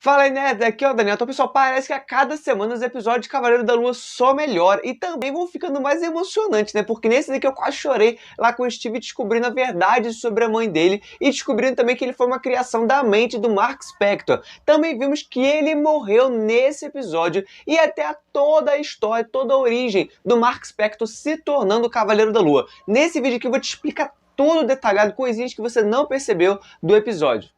Fala aí, nerds, aqui é o Daniel. Então, pessoal, parece que a cada semana os episódios de Cavaleiro da Lua só melhoram e também vão ficando mais emocionantes, né? Porque nesse daqui eu quase chorei lá com o Steve descobrindo a verdade sobre a mãe dele e descobrindo também que ele foi uma criação da mente do Mark Spector. Também vimos que ele morreu nesse episódio e até toda a história, toda a origem do Mark Spector se tornando o Cavaleiro da Lua. Nesse vídeo aqui eu vou te explicar tudo detalhado, coisinhas que você não percebeu do episódio.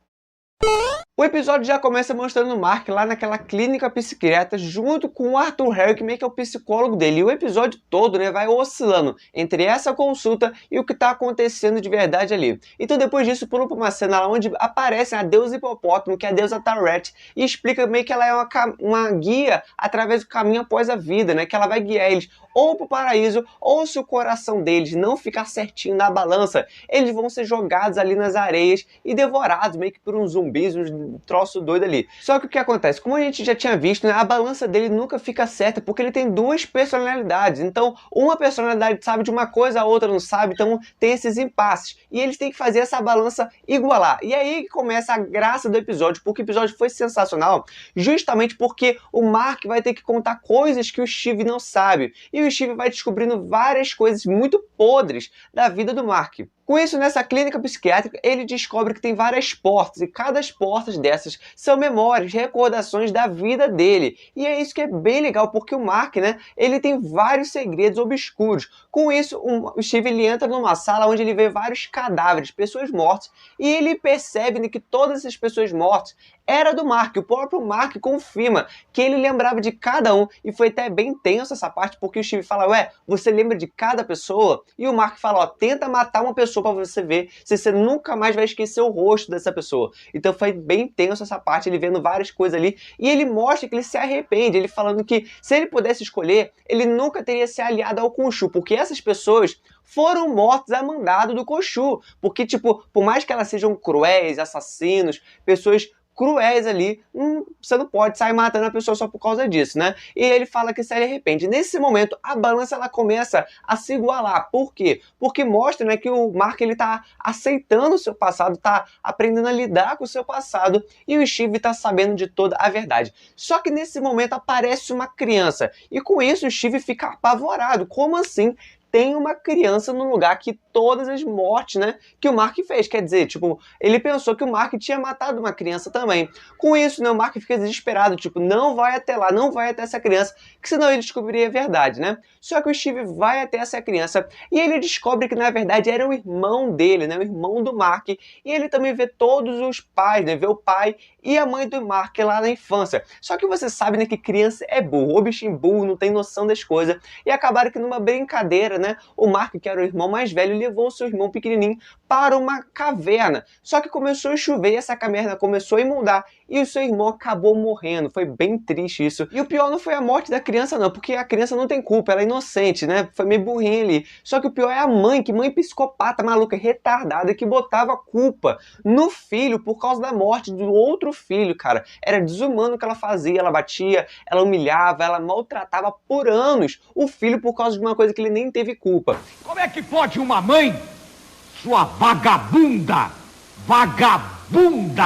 O episódio já começa mostrando o Mark lá naquela clínica psiquiatra junto com o Arthur Harry, que meio que é o psicólogo dele. E o episódio todo, né, vai oscilando entre essa consulta e o que está acontecendo de verdade ali. Então depois disso pula para uma cena lá onde aparece a deusa hipopótamo, que é a deusa Tarret, e explica meio que ela é uma guia através do caminho após a vida, né, que ela vai guiar eles ou para o paraíso, ou se o coração deles não ficar certinho na balança, eles vão ser jogados ali nas areias e devorados meio que por uns zumbis, uns troço doido ali. Só que o que acontece? Como a gente já tinha visto, né, a balança dele nunca fica certa, porque ele tem duas personalidades. Então, uma personalidade sabe de uma coisa, a outra não sabe, então tem esses impasses. E eles têm que fazer essa balança igualar. E aí que começa a graça do episódio, porque o episódio foi sensacional, justamente porque o Mark vai ter que contar coisas que o Steve não sabe. E o Steve vai descobrindo várias coisas muito podres da vida do Mark. Com isso, nessa clínica psiquiátrica, ele descobre que tem várias portas, e cada porta dessas são memórias, recordações da vida dele. E é isso que é bem legal, porque o Mark, né, ele tem vários segredos obscuros. Com isso, o Steve ele entra numa sala onde ele vê vários cadáveres, pessoas mortas, e ele percebe, né, que todas essas pessoas mortas era do Mark. O próprio Mark confirma que ele lembrava de cada um, e foi até bem tenso essa parte, porque o Steve fala, ué, você lembra de cada pessoa? E o Mark fala, ó, tenta matar uma pessoa para você ver se você nunca mais vai esquecer o rosto dessa pessoa. Então foi bem tenso essa parte, ele vendo várias coisas ali, e ele mostra que ele se arrepende, ele falando que se ele pudesse escolher, ele nunca teria se aliado ao Khonshu, porque essas pessoas foram mortas a mandado do Khonshu, porque, tipo, por mais que elas sejam cruéis, assassinos, pessoas cruéis ali, você não pode sair matando a pessoa só por causa disso, né? E ele fala que se arrepende. Nesse momento, a balança ela começa a se igualar. Por quê? Porque mostra, né, que o Mark ele tá aceitando o seu passado, tá aprendendo a lidar com o seu passado, e o Steve tá sabendo de toda a verdade. Só que nesse momento aparece uma criança, e com isso o Steve fica apavorado. Como assim? Tem uma criança no lugar que todas as mortes, né, que o Mark fez. Quer dizer, tipo, ele pensou que o Mark tinha matado uma criança também. Com isso, né, o Mark fica desesperado, tipo, não vai até lá, não vai até essa criança, que senão ele descobriria a verdade, né? Só que o Steve vai até essa criança e ele descobre que, na verdade, era o irmão dele, né, o irmão do Mark. E ele também vê todos os pais, né, vê o pai e a mãe do Mark lá na infância. Só que você sabe, né, que criança é burro, o bichinho burro, não tem noção das coisas. E acabaram que numa brincadeira, né, o Mark, que era o irmão mais velho, levou o seu irmão pequenininho para uma caverna. Só que começou a chover e essa caverna começou a inundar e o seu irmão acabou morrendo. Foi bem triste isso. E o pior não foi a morte da criança não, porque a criança não tem culpa, ela é inocente, né? Foi meio burrinha ali. Só que o pior é a mãe, que mãe psicopata, maluca, retardada, que botava a culpa no filho por causa da morte do outro filho, cara. Era desumano o que ela fazia, ela batia, ela humilhava, ela maltratava por anos o filho por causa de uma coisa que ele nem teve culpa. Como é que pode uma mãe, sua vagabunda,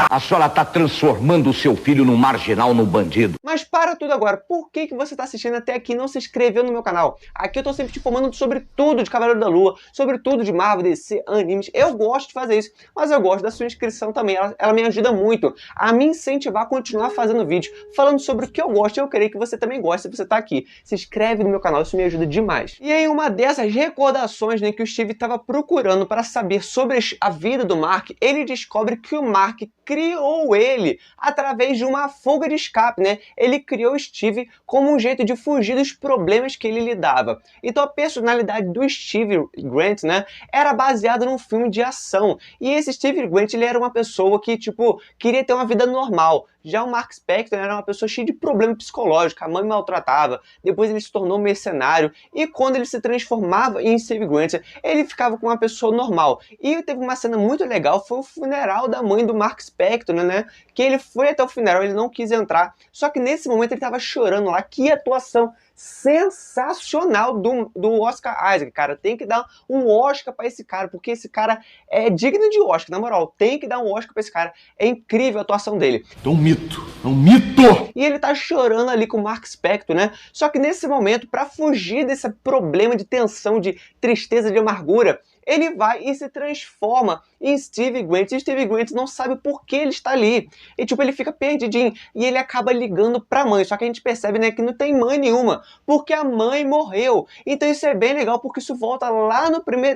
a senhora está transformando o seu filho num marginal, num bandido. Mas para tudo agora, por que você está assistindo até aqui e não se inscreveu no meu canal? Aqui eu tô sempre te informando sobre tudo de Cavaleiro da Lua, sobre tudo de Marvel, DC, animes. Eu gosto de fazer isso, mas eu gosto da sua inscrição também. Ela me ajuda muito a me incentivar a continuar fazendo vídeos, falando sobre o que eu gosto, e eu creio que você também gosta se você tá aqui. Se inscreve no meu canal, isso me ajuda demais. E em uma dessas recordações, né, que o Steve estava procurando para saber sobre a vida do Mark, ele descobre que o Mark criou ele através de uma fuga de escape, né? Ele criou o Steve como um jeito de fugir dos problemas que ele lidava. Então a personalidade do Steve Grant, né, era baseada num filme de ação. E esse Steve Grant, ele era uma pessoa que, tipo, queria ter uma vida normal. Já o Mark Spector era uma pessoa cheia de problema psicológico, a mãe maltratava, depois ele se tornou mercenário, e quando ele se transformava em Steve Grant, ele ficava com uma pessoa normal. E teve uma cena muito legal, foi o funeral da mãe mãe do Mark Spector, né? Que ele foi até o funeral, ele não quis entrar. Só que nesse momento ele tava chorando lá. Que atuação sensacional do Oscar Isaac, cara. Tem que dar um Oscar pra esse cara, porque esse cara é digno de Oscar, na moral. Tem que dar um Oscar pra esse cara. É incrível a atuação dele. É um mito! É um mito! E ele tá chorando ali com o Mark Spector, né? Só que nesse momento, pra fugir desse problema de tensão, de tristeza, de amargura, ele vai e se transforma em Steve Grant. E Steve Grant não sabe por que ele está ali. E tipo, ele fica perdidinho. E ele acaba ligando pra mãe. Só que a gente percebe, né, que não tem mãe nenhuma. Porque a mãe morreu. Então isso é bem legal, porque isso volta lá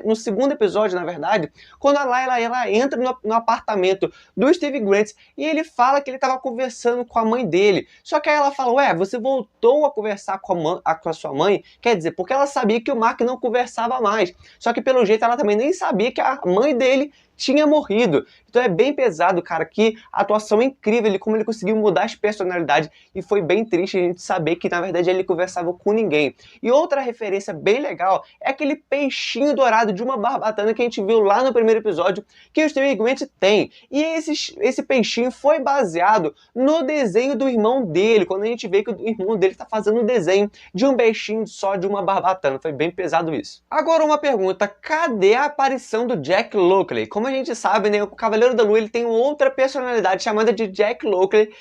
no segundo episódio, na verdade. Quando a Layla, ela entra no apartamento do Steve Grant. E ele fala que ele estava conversando com a mãe dele. Só que aí ela fala, ué, você voltou a conversar com a sua mãe? Quer dizer, porque ela sabia que o Mark não conversava mais. Só que pelo jeito ela também nem sabia que a mãe dele tinha morrido. Então é bem pesado, cara, que a atuação é incrível, como ele conseguiu mudar as personalidades, e foi bem triste a gente saber que, na verdade, ele conversava com ninguém. E outra referência bem legal é aquele peixinho dourado de uma barbatana que a gente viu lá no primeiro episódio, que o Steve Grant tem. E esse peixinho foi baseado no desenho do irmão dele, quando a gente vê que o irmão dele está fazendo um desenho de um peixinho só de uma barbatana. Foi bem pesado isso. Agora uma pergunta, cadê a aparição do Jack Lockley? Como a gente sabe, né, o Cavaleiro da Lua ele tem outra personalidade chamada de Jack Lockley,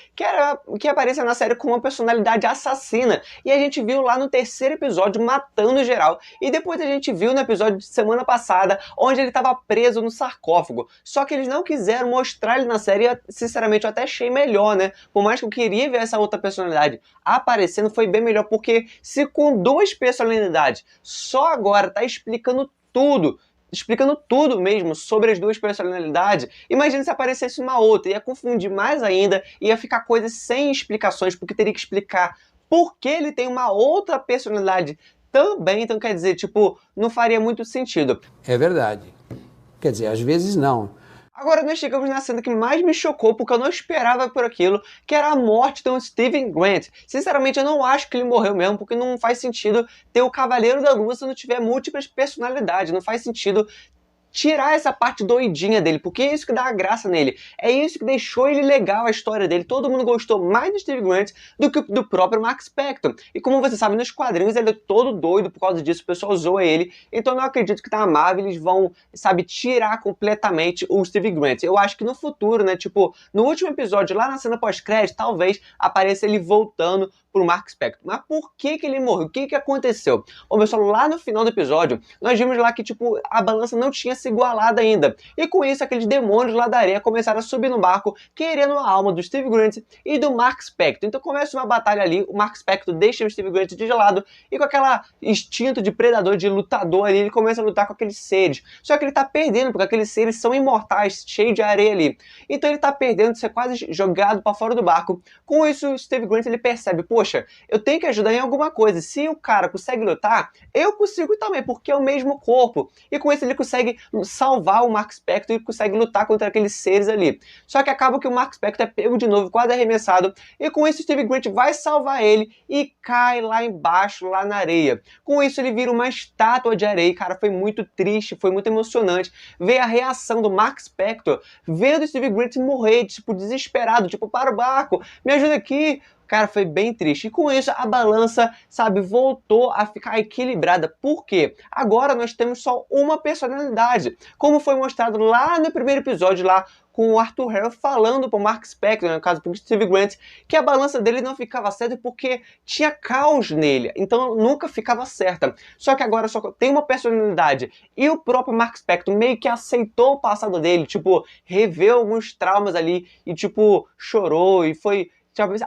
que aparece na série com uma personalidade assassina. E a gente viu lá no terceiro episódio matando geral. E depois a gente viu no episódio de semana passada, onde ele estava preso no sarcófago. Só que eles não quiseram mostrar ele na série, e sinceramente eu até achei melhor, né? Por mais que eu queria ver essa outra personalidade aparecendo, foi bem melhor, porque se com duas personalidades só agora tá explicando tudo mesmo sobre as duas personalidades, imagina se aparecesse uma outra, ia confundir mais ainda, ia ficar coisas sem explicações, porque teria que explicar por que ele tem uma outra personalidade também, então quer dizer, tipo, não faria muito sentido. É verdade. Quer dizer, às vezes não. Agora nós chegamos na cena que mais me chocou, porque eu não esperava por aquilo, que era a morte do Steven Grant. Sinceramente, eu não acho que ele morreu mesmo, porque não faz sentido ter o Cavaleiro da Lua se não tiver múltiplas personalidades. Não faz sentido tirar essa parte doidinha dele, porque é isso que dá a graça nele. É isso que deixou ele legal, a história dele. Todo mundo gostou mais do Steve Grant do que do próprio Mark Spector. E como você sabe, nos quadrinhos ele é todo doido por causa disso, o pessoal zoa ele. Então eu não acredito que na Marvel eles vão, sabe, tirar completamente o Steve Grant. Eu acho que no futuro, né, tipo, no último episódio, lá na cena pós-crédito, talvez apareça ele voltando pro Mark Spector. Mas por que ele morreu? O que aconteceu? Bom, pessoal, lá no final do episódio, nós vimos lá que, tipo, a balança não tinha se igualado ainda. E com isso, aqueles demônios lá da areia começaram a subir no barco, querendo a alma do Steve Grant e do Mark Spector. Então começa uma batalha ali, o Mark Spector deixa o Steve Grant de lado, e com aquela instinto de predador, de lutador ali, ele começa a lutar com aqueles seres. Só que ele tá perdendo, porque aqueles seres são imortais, cheios de areia ali. Então ele tá perdendo, de ser quase jogado para fora do barco. Com isso, o Steve Grant, ele percebe, poxa, eu tenho que ajudar em alguma coisa. Se o cara consegue lutar, eu consigo também, porque é o mesmo corpo. E com isso ele consegue salvar o Mark Spector e consegue lutar contra aqueles seres ali. Só que acaba que o Mark Spector é pego de novo, quase arremessado, e com isso o Steve Grant vai salvar ele e cai lá embaixo, lá na areia. Com isso ele vira uma estátua de areia. Cara, foi muito triste, foi muito emocionante ver a reação do Mark Spector vendo o Steve Grant morrer, tipo, desesperado, tipo, para o barco, me ajuda aqui. Cara, foi bem triste. E com isso, a balança, sabe, voltou a ficar equilibrada. Por quê? Agora nós temos só uma personalidade. Como foi mostrado lá no primeiro episódio, lá com o Arthur Harrow falando pro Mark Spector, no caso pro Steve Grant, que a balança dele não ficava certa porque tinha caos nele. Então nunca ficava certa. Só que agora só tem uma personalidade. E o próprio Mark Spector meio que aceitou o passado dele. Tipo, reveu alguns traumas ali e, tipo, chorou e foi...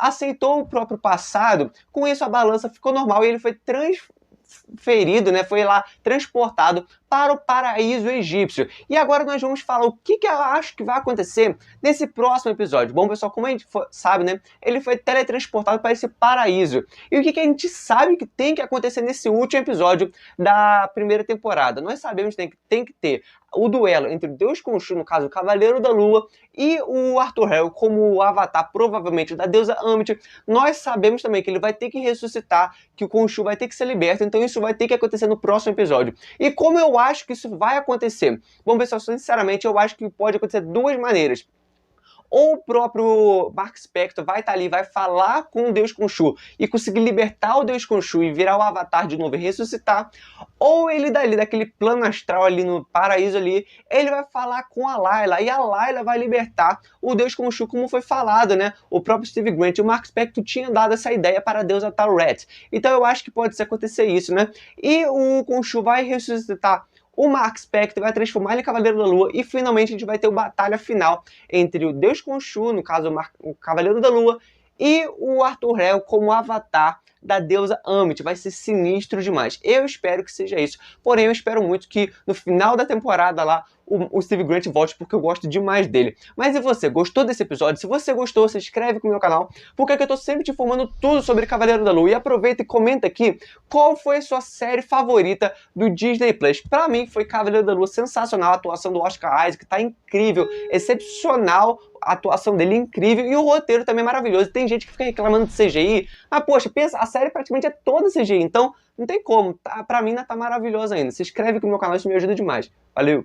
aceitou o próprio passado. Com isso a balança ficou normal e ele foi transferido, né? Foi lá transportado para o paraíso egípcio. E agora nós vamos falar o que eu acho que vai acontecer nesse próximo episódio. Bom, pessoal, como a gente sabe, né? Ele foi teletransportado para esse paraíso. E o que a gente sabe que tem que acontecer nesse último episódio da primeira temporada? Nós sabemos que tem que ter o duelo entre Deus Khonshu, no caso o Cavaleiro da Lua, e o Arthur Harrow como o avatar, provavelmente, da deusa Ammit. Nós sabemos também que ele vai ter que ressuscitar, que o Khonshu vai ter que ser liberto, então isso vai ter que acontecer no próximo episódio. E como eu acho que isso vai acontecer? Bom, pessoal, sinceramente, eu acho que pode acontecer de duas maneiras. ou o próprio Mark Spector vai estar ali, vai falar com o Deus Khonshu e conseguir libertar o Deus Khonshu e virar o Avatar de novo e ressuscitar, ou ele dali, daquele plano astral ali no paraíso ali, ele vai falar com a Layla, e a Layla vai libertar o Deus Khonshu, como foi falado, né? O próprio Steve Grant e o Mark Spector tinham dado essa ideia para a deusa Taweret. Então eu acho que pode acontecer isso, né? E o Khonshu vai ressuscitar o Mark Spector, vai transformar ele em Cavaleiro da Lua, e finalmente a gente vai ter a batalha final entre o Deus Khonshu, no caso o Cavaleiro da Lua, e o Arthur Hell como Avatar da deusa Amit. Vai ser sinistro demais. Eu espero que seja isso. Porém, eu espero muito que no final da temporada lá, o Steve Grant volte, porque eu gosto demais dele. Mas e você? Gostou desse episódio? Se você gostou, se inscreve no meu canal, porque aqui eu tô sempre te informando tudo sobre Cavaleiro da Lua. E aproveita e comenta aqui qual foi a sua série favorita do Disney Plus. Pra mim, foi Cavaleiro da Lua, sensacional. A atuação do Oscar Isaac tá incrível, excepcional. A atuação dele é incrível e o roteiro também é maravilhoso. Tem gente que fica reclamando de CGI, mas poxa, pensa, a série praticamente é toda CGI, então não tem como. Pra mim ainda tá maravilhosa ainda. Se inscreve aqui no meu canal, isso me ajuda demais. Valeu!